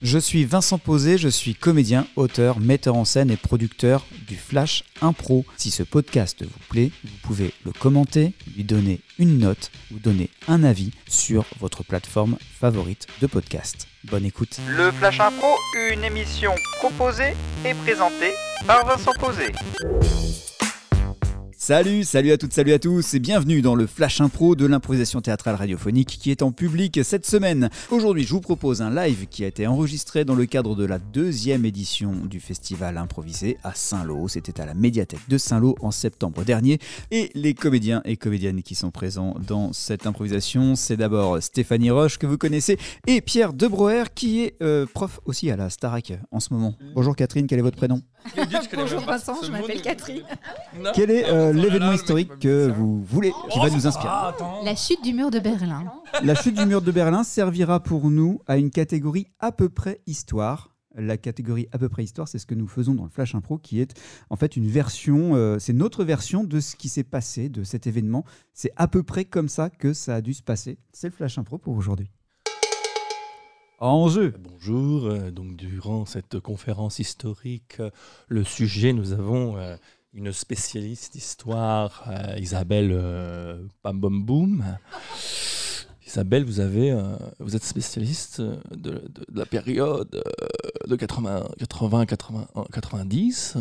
Je suis Vincent Posé, je suis comédien, auteur, metteur en scène et producteur du Flash Impro. Si ce podcast vous plaît, vous pouvez le commenter, lui donner une note ou donner un avis sur votre plateforme favorite de podcast. Bonne écoute. Le Flash Impro, une émission proposée et présentée par Vincent Posé. Salut à toutes, salut à tous et bienvenue dans le Flash Impro de l'improvisation théâtrale radiophonique qui est en public cette semaine. Aujourd'hui, je vous propose un live qui a été enregistré dans le cadre de la 2e édition du festival improvisé à Saint-Lô. C'était à la médiathèque de Saint-Lô en septembre dernier. Et les comédiens et comédiennes qui sont présents dans cette improvisation, c'est d'abord Stéphanie Roche que vous connaissez et Pierre Debroer qui est prof aussi à la Starac en ce moment. Bonjour Catherine, quel est votre prénom ? Bonjour Vincent, je m'appelle Catherine. Quel est l'événement historique que vous voulez, qui va nous inspirer ? La chute du mur de Berlin. La chute du mur de Berlin servira pour nous à une catégorie à peu près histoire. La catégorie à peu près histoire, c'est ce que nous faisons dans le Flash Impro, qui est en fait une version, c'est notre version de ce qui s'est passé, de cet événement. C'est à peu près comme ça que ça a dû se passer. C'est le Flash Impro pour aujourd'hui. En jeu. Bonjour, donc durant cette conférence historique, le sujet, nous avons une spécialiste d'histoire, Isabelle Pambomboum. Isabelle, vous êtes spécialiste de la période de 80-90.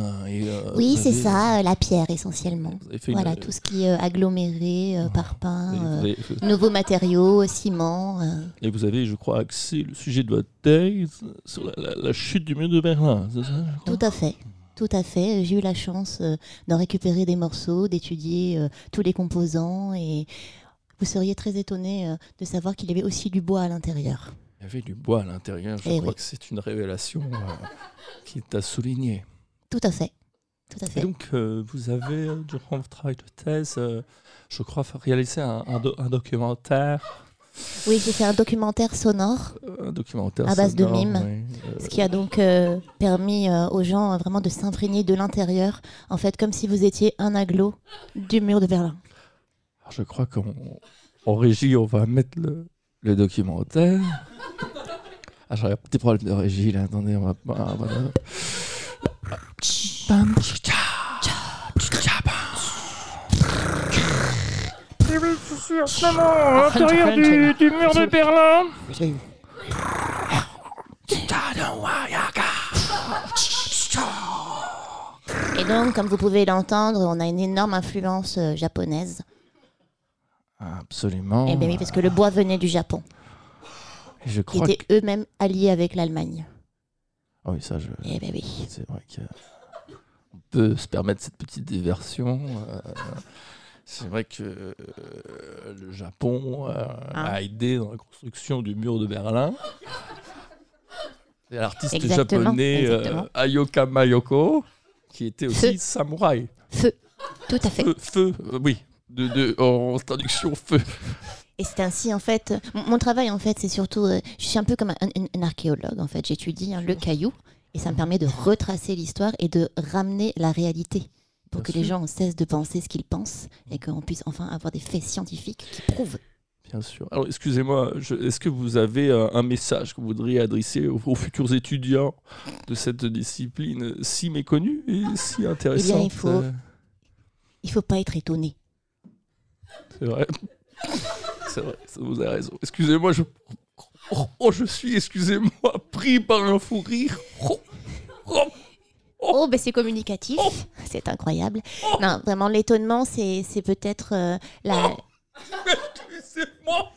Oui, c'est ça, la pierre essentiellement. Voilà, tout ce qui est aggloméré, parpaing, nouveaux matériaux, ciment. Et vous avez, je crois, axé le sujet de votre thèse sur la chute du mur de Berlin, c'est ça ? Tout à fait. Tout à fait. J'ai eu la chance d'en récupérer des morceaux, d'étudier tous les composants et vous seriez très étonné de savoir qu'il y avait aussi du bois à l'intérieur. Il y avait du bois à l'intérieur. Je crois que c'est une révélation qui est à souligner. Tout à fait. Tout à fait. Et donc, vous avez, durant votre travail de thèse, je crois, réalisé un documentaire. Oui, j'ai fait un documentaire sonore à base de mimes, oui. Ce qui a donc permis aux gens vraiment de s'imprégner de l'intérieur, en fait, comme si vous étiez un agglo du mur de Berlin. Alors, je crois qu'en régie, on va mettre le documentaire. Ah, j'ai un petit problème de régie, là. Attendez, on va... Et oui, je suis en ce moment à l'intérieur du mur de Berlin. Et donc, comme vous pouvez l'entendre, on a une énorme influence japonaise. Absolument. Eh bien oui, parce que le bois venait du Japon. Je crois qui étaient eux-mêmes alliés avec l'Allemagne. Ah oui, ça, Eh bien oui. C'est vrai qu'on peut se permettre cette petite diversion. C'est vrai que le Japon a aidé dans la construction du mur de Berlin. Et l'artiste japonais Ayoka Mayoko, qui était aussi samouraï. Feu, tout à fait. Feu, oui. En traduction, feu. Et c'est ainsi, en fait, mon travail, en fait, c'est surtout, je suis un peu comme un archéologue, en fait. J'étudie le caillou et ça me permet de retracer l'histoire et de ramener la réalité pour que les gens cessent de penser ce qu'ils pensent et qu'on puisse enfin avoir des faits scientifiques qui prouvent. Bien sûr. Alors, excusez-moi, est-ce que vous avez un message que vous voudriez adresser aux futurs étudiants de cette discipline si méconnue et si intéressante ? Eh bien, il faut pas être étonné. C'est vrai. C'est vrai, vous avez raison. Excusez-moi, je suis, excusez-moi, pris par un fou rire. Ben c'est communicatif, c'est incroyable. Non, vraiment, l'étonnement, c'est peut-être la... Excusez-moi.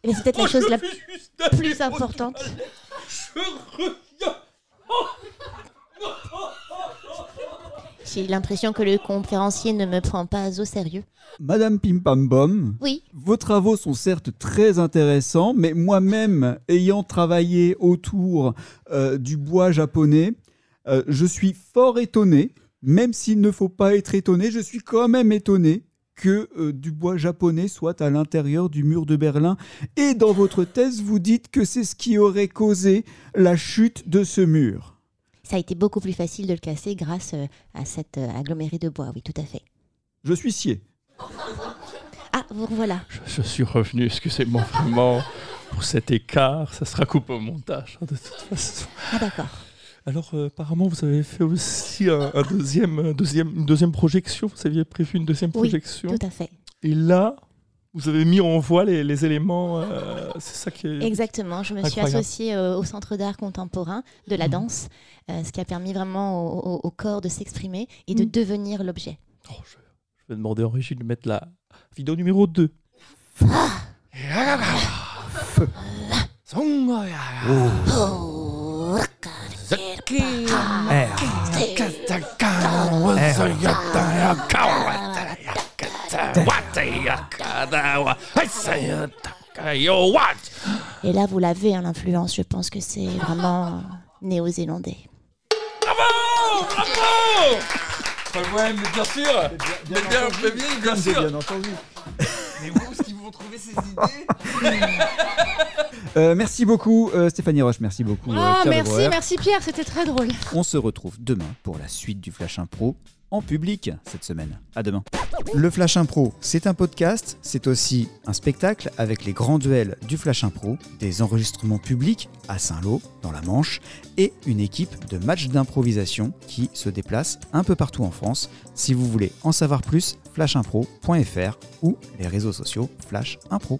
Mais c'est peut-être la chose la plus importante. Je reviens. J'ai l'impression que le conférencier ne me prend pas au sérieux. Madame Pimpambom, oui. Vos travaux sont certes très intéressants, mais moi-même, ayant travaillé autour du bois japonais, je suis fort étonné, même s'il ne faut pas être étonné, je suis quand même étonné que du bois japonais soit à l'intérieur du mur de Berlin. Et dans votre thèse, vous dites que c'est ce qui aurait causé la chute de ce mur. Ça a été beaucoup plus facile de le casser grâce à cet aggloméré de bois, oui, tout à fait. Je suis scié. Ah, vous revoilà. Je suis revenu, excusez-moi vraiment. pour cet écart, ça sera coupé au montage, de toute façon. Ah d'accord. Alors, apparemment, vous avez fait aussi une deuxième projection. Vous aviez prévu une deuxième projection. Oui, tout à fait. Et là, vous avez mis en voie les éléments. C'est ça qui est... Exactement. Je me suis associée au Centre d'art contemporain de la danse, ce qui a permis vraiment au corps de s'exprimer et de devenir l'objet. Oh, je vais demander en régie de mettre la vidéo numéro 2. Et là, vous l'avez, hein, l'influence. Je pense que c'est vraiment néo-zélandais. Bravo! Bravo! Ouais, mais bien sûr! Bien sûr! Bien entendu. Mais où est-ce qu'ils vont trouver ces idées? Merci beaucoup Stéphanie Roche, merci beaucoup. Merci Pierre, c'était très drôle. On se retrouve demain pour la suite du Flash Impro en public cette semaine. À demain. Le Flash Impro, c'est un podcast, c'est aussi un spectacle avec les grands duels du Flash Impro, des enregistrements publics à Saint-Lô, dans la Manche, et une équipe de matchs d'improvisation qui se déplace un peu partout en France. Si vous voulez en savoir plus, flashimpro.fr ou les réseaux sociaux Flash Impro.